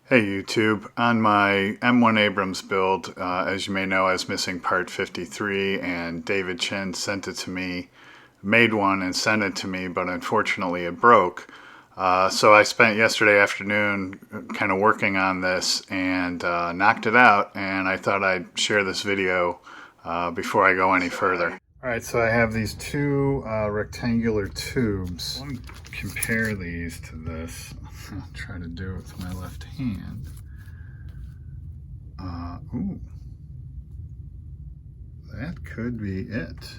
Hey YouTube, on my M-1 Abrams build, as you may know, I was missing part 53 and David Chin sent it to me, made one and sent it to me, but unfortunately it broke. So I spent yesterday afternoon kind of working on this and knocked it out, and I thought I'd share this video before I go any further. Alright, so I have these two rectangular tubes. Let me compare these to this. I'll try to do it with my left hand. Ooh. That could be it.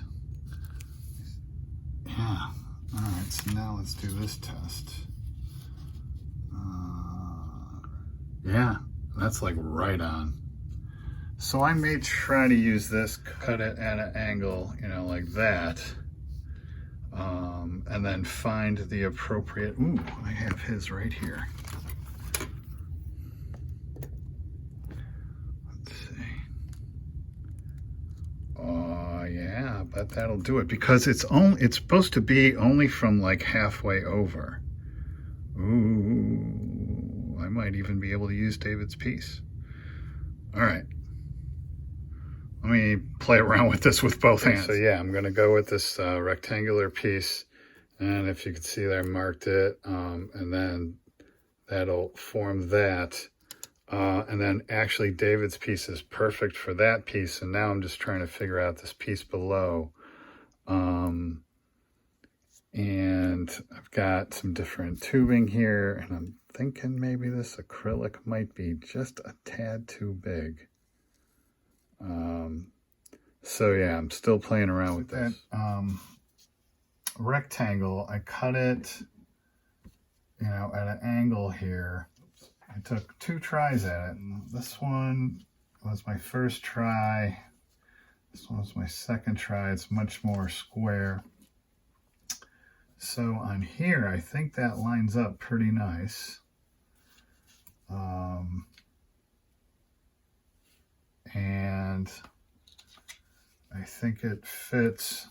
Yeah. Alright, so now let's do this test. Yeah, that's like right on. So I may try to use this, cut it at an angle, you know, like that. And then find the appropriate, ooh, I have his right here. Let's see. Oh yeah, I bet that'll do it because it's supposed to be only from like halfway over. Ooh, I might even be able to use David's piece. All right. Let me play around with this with both hands. So yeah, I'm gonna go with this rectangular piece. And if you can see there, I marked it, and then that'll form that. And then actually David's piece is perfect for that piece. And now I'm just trying to figure out this piece below. And I've got some different tubing here, and I'm thinking maybe this acrylic might be just a tad too big. So yeah, I'm still playing around with that. Rectangle, I cut it, you know, at an angle here. I took 2 tries at it, and this one was my first try. This one was my second try. It's much more square. So on here, I think that lines up pretty nice. And I think it fits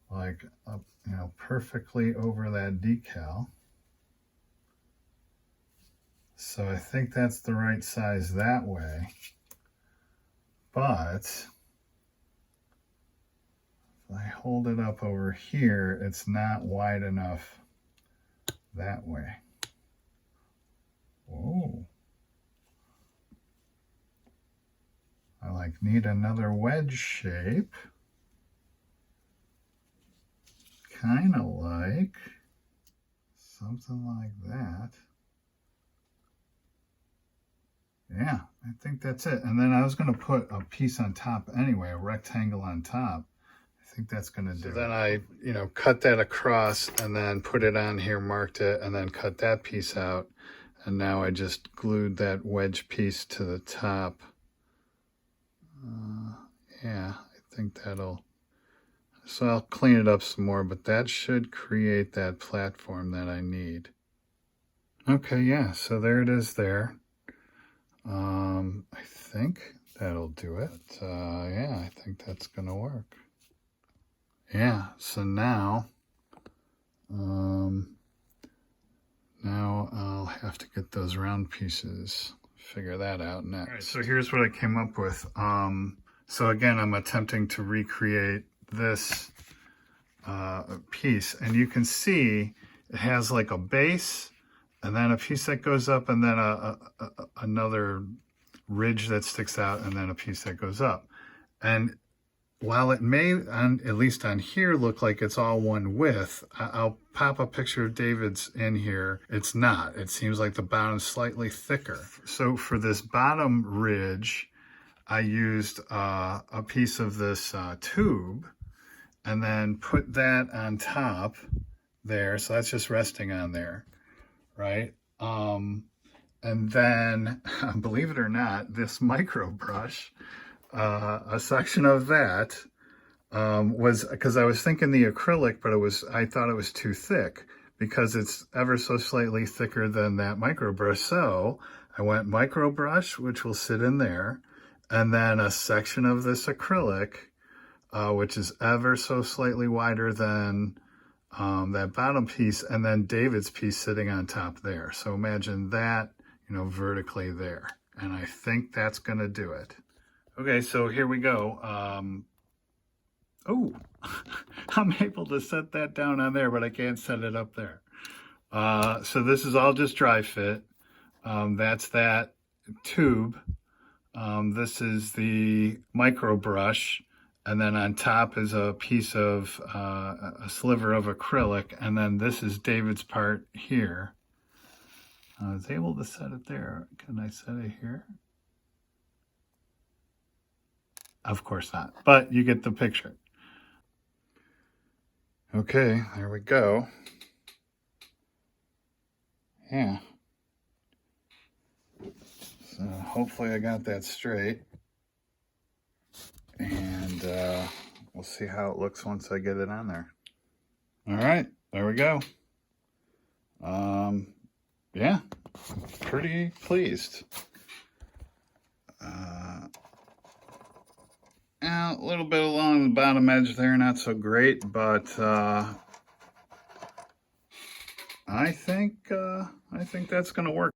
like up, you know, perfectly over that decal. So I think that's the right size that way. But if I hold it up over here, it's not wide enough that way. Whoa. I like need another wedge shape. Kind of like something like that. Yeah, I think that's it. And then I was going to put a piece on top anyway, a rectangle on top. I think that's going to do it. So then I, you know, cut that across and then put it on here, marked it, and then cut that piece out. And now I just glued that wedge piece to the top. Yeah, I think that'll... So I'll clean it up some more, but that should create that platform that I need. Okay, yeah, so there it is there. I think that'll do it. Yeah, I think that's gonna work. Yeah, so now, now I'll have to get those round pieces, figure that out next. All right, so here's what I came up with. So again, I'm attempting to recreate this piece, and you can see it has like a base and then a piece that goes up, and then another ridge that sticks out, and then a piece that goes up. And while it may, at least on here, look like it's all one width, I'll pop a picture of David's in here. It's not. It seems like the bottom's slightly thicker. So for this bottom ridge, I used a piece of this tube and then put that on top there. So that's just resting on there, right? And then, believe it or not, this micro brush, a section of that was, because I was thinking the acrylic, but I thought it was too thick because it's ever so slightly thicker than that micro brush. So I went micro brush, which will sit in there, and then a section of this acrylic, which is ever so slightly wider than that bottom piece, and then David's piece sitting on top there. So imagine that you know, vertically there. And I think that's going to do it. Okay, so here we go. Oh, I'm able to set that down on there, but I can't set it up there. So this is all just dry fit. That's that tube. This is the micro brush. And then on top is a piece of, a sliver of acrylic. And then this is David's part here. I was able to set it there. Can I set it here? Of course not, but you get the picture. Okay, there we go. Yeah. So hopefully I got that straight. And we'll see how it looks once I get it on there. All right, there we go. Yeah, pretty pleased. A little bit along the bottom edge there, not so great, but I think that's gonna work.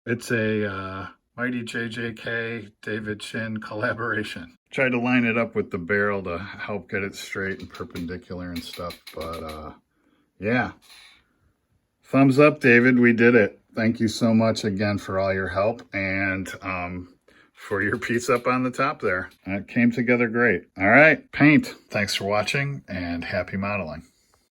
It's a MightyJJK David Chin collaboration. Tried to line it up with the barrel to help get it straight and perpendicular and stuff, but yeah. Thumbs up, David, we did it. Thank you so much again for all your help and for your piece up on the top there. It came together great. All right, paint. Thanks for watching and happy modeling.